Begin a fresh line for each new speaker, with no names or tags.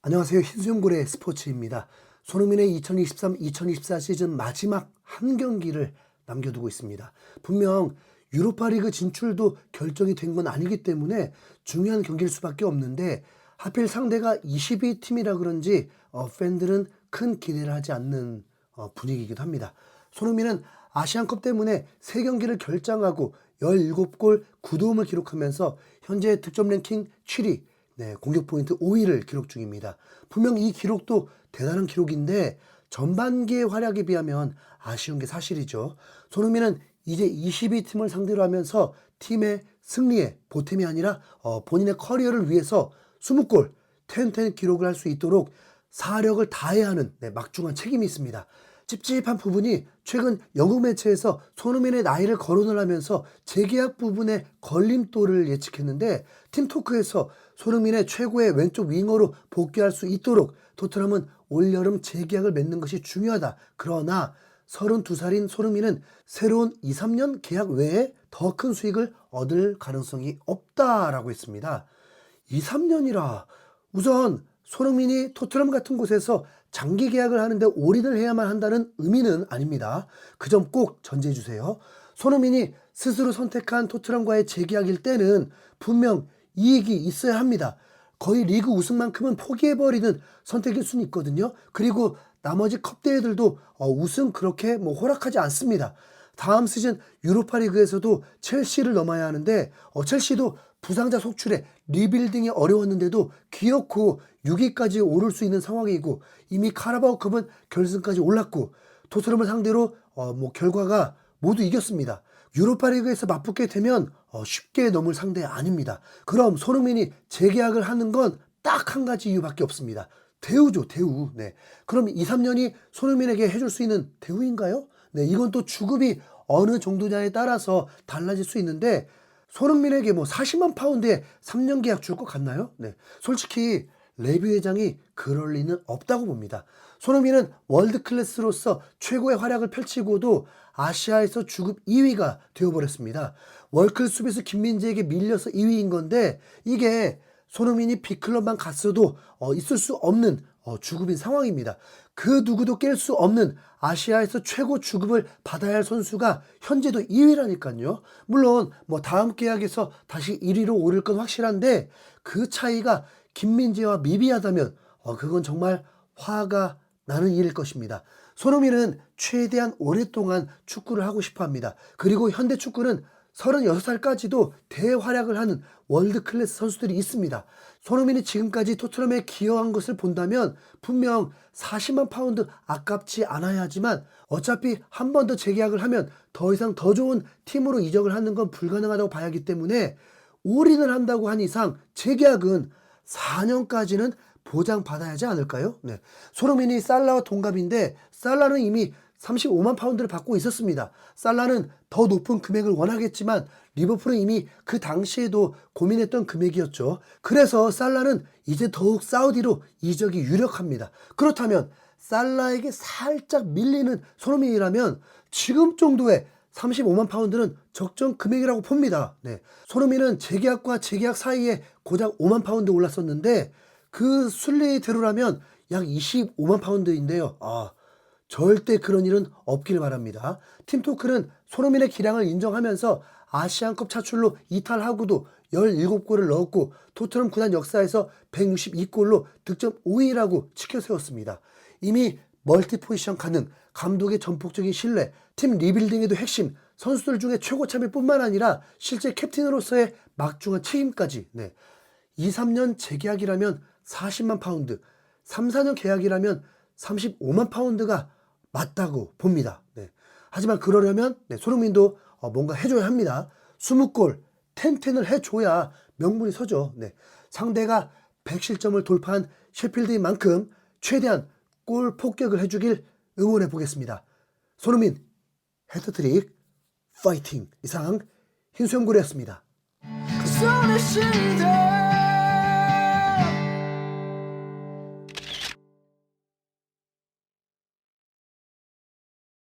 안녕하세요. 흰수염고래 스포츠입니다. 손흥민의 2023-2024 시즌 마지막 한 경기를 남겨두고 있습니다. 분명 유로파리그 진출도 결정이 된 건 아니기 때문에 중요한 경기일 수밖에 없는데 하필 상대가 22팀이라 그런지 팬들은 큰 기대를 하지 않는 분위기이기도 합니다. 손흥민은 아시안컵 때문에 3경기를 결장하고 17골 9도움을 기록하면서 현재 득점 랭킹 7위, 공격 포인트 5위를 기록 중입니다. 분명 이 기록도 대단한 기록인데 전반기의 활약에 비하면 아쉬운 게 사실이죠. 손흥민은 이제 22팀을 상대로 하면서 팀의 승리에 보탬이 아니라 본인의 커리어를 위해서 20골, 10 기록을 할 수 있도록 사력을 다해야 하는 막중한 책임이 있습니다. 찝찝한 부분이 최근 영국 매체에서 손흥민의 나이를 거론을 하면서 재계약 부분에 걸림돌을 예측했는데 팀토크에서 손흥민의 최고의 왼쪽 윙어로 복귀할 수 있도록 토트넘은 올여름 재계약을 맺는 것이 중요하다. 그러나 32살인 손흥민은 새로운 2-3년 계약 외에 더 큰 수익을 얻을 가능성이 없다라고 했습니다. 2-3년이라 우선 손흥민이 토트넘 같은 곳에서 장기 계약을 하는데 올인을 해야만 한다는 의미는 아닙니다. 그 점 꼭 전제해 주세요. 손흥민이 스스로 선택한 토트넘과의 재계약일 때는 분명 이익이 있어야 합니다. 거의 리그 우승만큼은 포기해버리는 선택일 수는 있거든요. 그리고 나머지 컵 대회들도 우승 그렇게 허락하지 않습니다. 다음 시즌 유로파리그에서도 첼시를 넘어야 하는데 첼시도 부상자 속출에 리빌딩이 어려웠는데도 기어코 6위까지 오를 수 있는 상황이고 이미 카라바오컵은 결승까지 올랐고 토트넘을 상대로 결과가 모두 이겼습니다. 유로파리그에서 맞붙게 되면 쉽게 넘을 상대 아닙니다. 그럼 손흥민이 재계약을 하는 건 딱 한 가지 이유밖에 없습니다. 대우죠, 대우. 그럼 2-3년이 손흥민에게 해줄 수 있는 대우인가요? 이건 또 주급이 어느 정도냐에 따라서 달라질 수 있는데 손흥민에게 40만 파운드에 3년 계약 줄 것 같나요? 솔직히 레비 회장이 그럴 리는 없다고 봅니다. 손흥민은 월드 클래스로서 최고의 활약을 펼치고도 아시아에서 주급 2위가 되어버렸습니다. 월클 수비수 김민재에게 밀려서 2위인 건데 이게 손흥민이 빅클럽만 갔어도 있을 수 없는 주급인 상황입니다. 그 누구도 깰 수 없는 아시아에서 최고 주급을 받아야 할 선수가 현재도 2위라니까요. 물론 다음 계약에서 다시 1위로 오를 건 확실한데 그 차이가 김민재와 미비하다면 그건 정말 화가 나는 일일 것입니다. 손흥민은 최대한 오랫동안 축구를 하고 싶어 합니다. 그리고 현대 축구는 36살까지도 대활약을 하는 월드 클래스 선수들이 있습니다. 손흥민이 지금까지 토트넘에 기여한 것을 본다면 분명 40만 파운드 아깝지 않아야 하지만 어차피 한 번 더 재계약을 하면 더 이상 더 좋은 팀으로 이적을 하는 건 불가능하다고 봐야 하기 때문에 올인을 한다고 한 이상 재계약은 4년까지는 보장받아야 하지 않을까요? 손흥민이 살라와 동갑인데 살라는 이미 35만 파운드를 받고 있었습니다. 살라는 더 높은 금액을 원하겠지만 리버풀은 이미 그 당시에도 고민했던 금액이었죠. 그래서 살라는 이제 더욱 사우디로 이적이 유력합니다. 그렇다면 살라에게 살짝 밀리는 손흥민이라면 지금 정도의 35만 파운드는 적정 금액이라고 봅니다. 손흥민은 재계약과 재계약 사이에 고작 5만 파운드 올랐었는데 그 순리대로라면 약 25만 파운드인데요. 절대 그런 일은 없길 바랍니다. 팀토크는 손흥민의 기량을 인정하면서 아시안컵 차출로 이탈하고도 17골을 넣었고 토트넘 구단 역사에서 162골로 득점 5위라고 치켜세웠습니다. 이미 멀티포지션 가능, 감독의 전폭적인 신뢰, 팀 리빌딩에도 핵심, 선수들 중에 최고 참일 뿐만 아니라 실제 캡틴으로서의 막중한 책임까지 2-3년 재계약이라면 40만 파운드, 3-4년 계약이라면 35만 파운드가 맞다고 봅니다. 하지만 그러려면 손흥민도 뭔가 해줘야 합니다. 20골, 10을 해줘야 명분이 서죠. 상대가 100실점을 돌파한 셰필드인 만큼 최대한 골 폭격을 해주길 응원해 보겠습니다. 손흥민 헤드트릭 파이팅! 이상 흰수염고래였습니다.